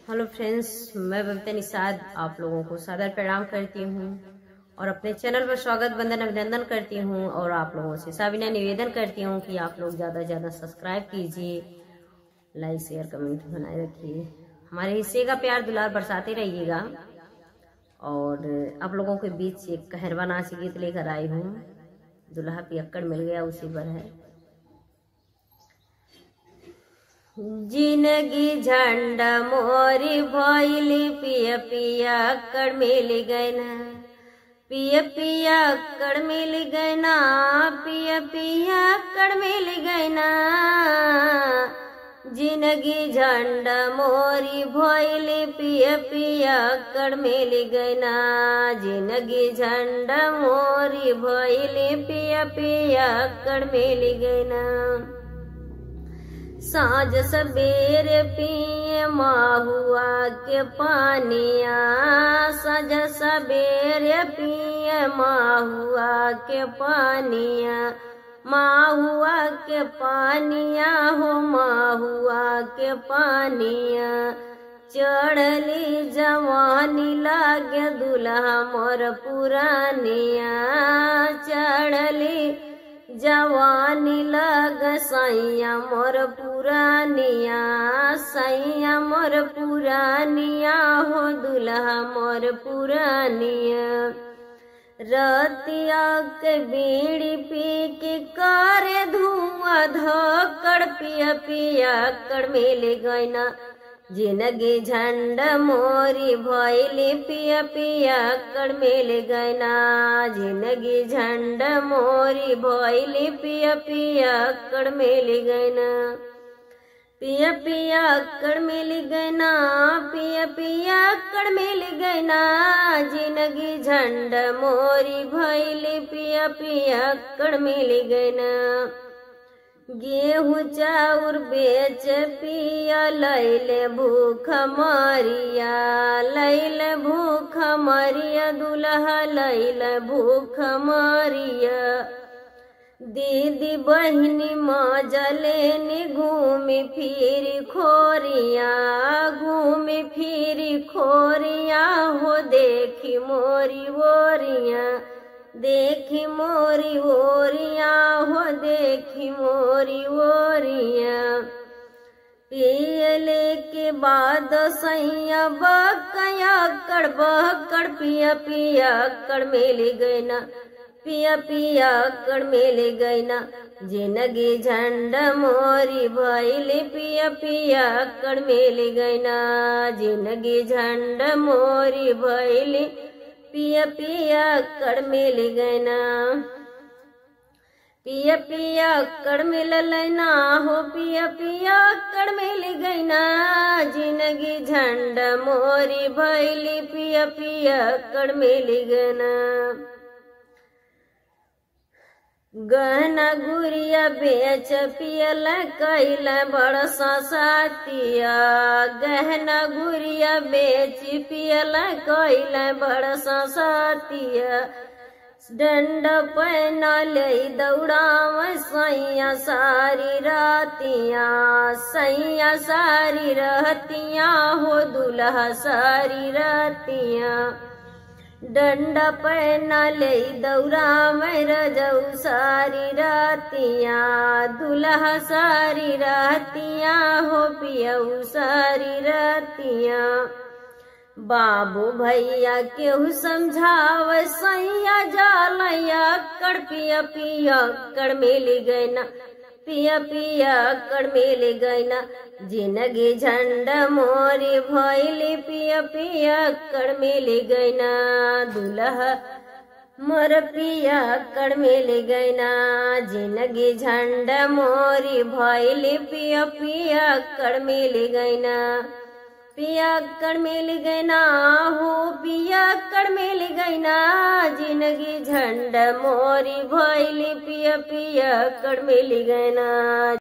Hello friends, मैं बबीता निषाद आप लोगों को सादर प्रणाम करती हूँ और अपने चैनल पर स्वागत वंदन अभिनंदन करती हूँ। और आप लोगों से साबिना निवेदन करती हूँ कि आप लोग ज़्यादा से ज़्यादा सब्सक्राइब कीजिए, लाइक शेयर कमेंट बनाए रखिए, हमारे हिस्से का प्यार दुलार बरसाते रहिएगा। और आप लोगों के बीच एक कहरवा नाच गीत लेकर आई हूँ, दुल्हा पियक्कड़ मिल गया उसी पर है। जिंदगी झंडा मोरी भइली पिया पिया कड़ मिल गैना, पिया पिया कड़ मिल गैना, पिया पिया कड़ मिल गैना। जिंदगी झंडा मोरी भइली पिया पिया कड़ मिल गैना, जिंदगी झंडा मोरी भइली पिया पिया कड़ मिल गैना। साँझ सवेरे पिए माहुआ के पानिया, साँझ सवेरे पिए माहुआ के पानिया, माहुआ के पानिया हो माहुआ के पानिया। चढ़ली जवानी लागे दुल्हा मोर पुरानिया, चढ़ली जवानी लग सैया मोर पुरानिया, सैया मोर पुरानिया हो दुल्हा मोर पुरानिया। रतिया के बीड़ी पी के करे धुआं धक्कड़ पिया पिया कड़ मिल गैना। जिंदगी झंडा मोरी भइली पिया पिया कड़ मिल गैना, जिंदगी झंडा मोरी भइली पिया पिया कड़ मिल गैना। पिया पिया कड़ मिल गैना, पिया पिया कड़ मिल गैना। जिंदगी झंडा मोरी भइली पिया पिया कड़ मिल गैना। गेहूँ चाउर बेच पिया लैले भूख मरिया, लैले भूख मरिया दुल्हा लैले भूख मरिया। दीदी बहिनी मजा लेनी घूमी फिरी खोरिया, घूमी फिरी खोरिया हो देखी मोरी ओरिया, देखी मोरी ओरिया हो देखी मोरी ओरिया। पियले के बाद सैया बकया कड़ बकड़ पिया पिया कड़ मिल गैना, पिया पिया कड़ मिल गैना। जिंदगी झंडा मोरी भइली पिया पिया कड़ मिल गैना, जिंदगी झंडा मोरी भइली पिया पिया कड़ मिल गैना। पिया पिया कड़ मिल लैना हो पिया पिया कड़ मिल गैना। जिंदगी झंडा मोरी भइली पिया पिया कड़ मिल गैना। गहना गुड़िया बेच पियल कैल बड़ सातिया, गहना गुड़िया बेच पियल कैल बड़ सातिया। डंड पैना ले दौड़ाव सैया सारी रातिया, सैया सारी रहतिया हो दुल्हा सारी रातिया। डंडा पैना ले दौरा में रजऊ सारी रातिया, दुल्हा सारी रातिया हो पियऊ सारी रातिया। बाबू भैया केहू समझाव सैया जालैया कड़ पिया पिया कड़ मिल गैना, पिया पिया कड़ मिल गैना। जिंदगी झंडा मोरी भइली पिया पिया कड़ मिल गैना, दुल्हा मोर पिया कड़ मिल गैना। जिंदगी झंडा मोरी भइली पिया पिया कड़ मिल गैना, पिया कड़ मिल गैना हो पिया कड़ मिल गैना। जिंदगी झंडा मोरी भइली पिया पिया कड़ मिल गैना।